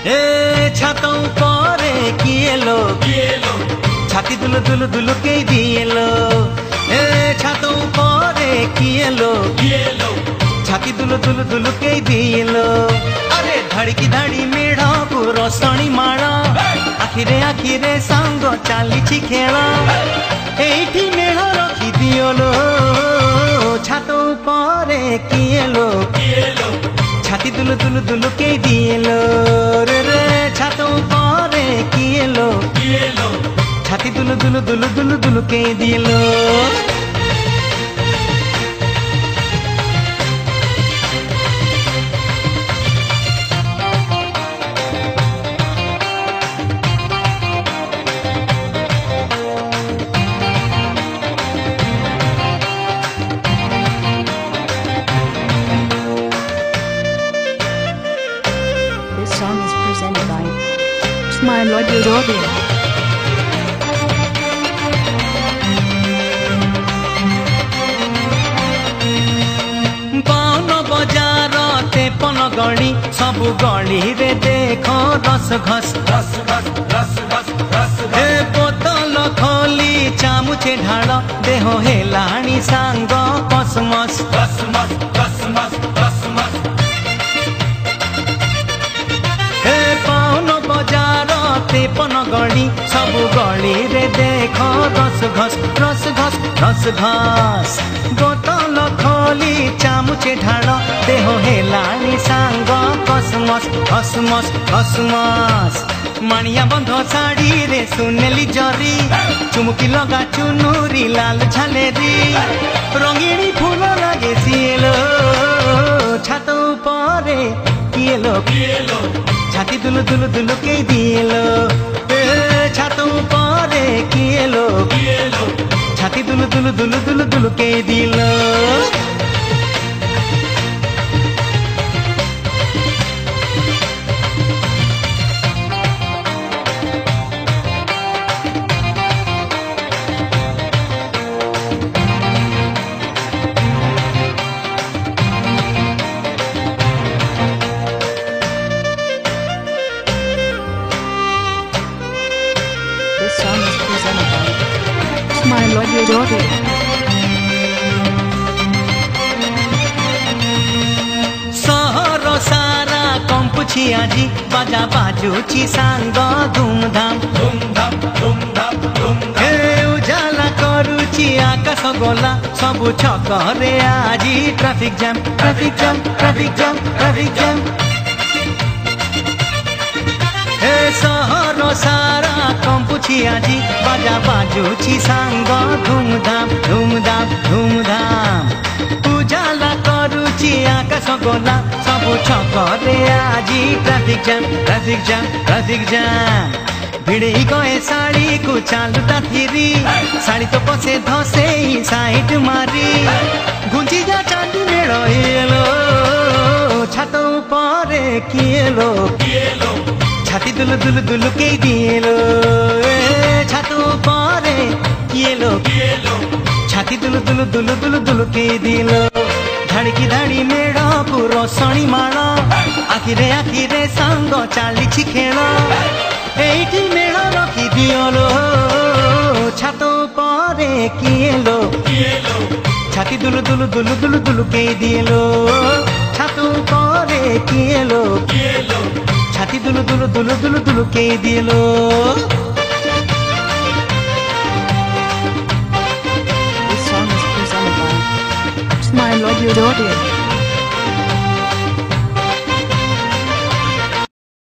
ए छात उपरे किए लो छाती दुलु दुलु दुलु के दिए लो ए छात उपरे किए लो छाती दुलु दुलु दुलु के दिए लो अरे धड़की धड़ी मेढ़ को रसणी माड़ आखिरे आखिरे सांग चली खेल एठी मेढ़ रखी दियो छात उपरे किए लो छाती दुलु दुलु दुलु के दिए लो रे रे छात उपरे किए लो छाती दुलु दुलु दुलु दुलु दुलु के दिए लो This song is presented by Smile Audio Audio. बजार तेपन गली सबु गली रे देख रस घस हे बोतल खोली चामुचे ढाल देह हेलाणी सांग कसमस हे पाउन बजार तेपन गली सबु गली रे देख रस घस बोतल खोली चामुचे ढाल देह हेलाणी सांग कसमस माणिया बंध शाढ़ी रे सुनेली जरी चुमुकी लगा चुनुरी लाल झालेरी रंगीणी फूल लगे सिएलो छात उपरे किएलो छाती दुलु दुलु दुलु के दिएलो छात उपरे किएलो छाती दुलु दुलु दुलु दुलु दुलु के दिलो This song is presented by Smile Audio Audio. सहर सारा कंपुची आजी बाजा बाजुची सांग धूमधाम हे उजाला करुची आकाश गोला सबु छकरे आजी ट्राफिक जाम हे सहर सारा कंपुची आजी बाजा बाजुची सांग धूमधाम उजाला करुची आकाश गोला सबु छकरे आजी ट्राफिक जाम भिड़े गए साड़ी को चालुता थिरी साड़ी तो पसे धसे साइड मारी गुंजी जा चांदी मेड़ एलो छात उपरे किएलो छाती दुलु दुलु दुलु के दिएलो छात उपरे किएलो छाती दुलु दुलु दुलु दुलु दुलु के दिलो धड़की धड़ी मेढ़ को रसणी माड़ आखिरे आखिरे सांग चली खेल एठी मेढ़ रखी दियो छात उपरे किएलो छाती दुलु दुलु दुलु दुलु दुलु के दिलो छात उपरे किएलो छाती दुलु दुलु दुलु दुलु दुलु के दिलो This song is presented by Smile Audio Audio.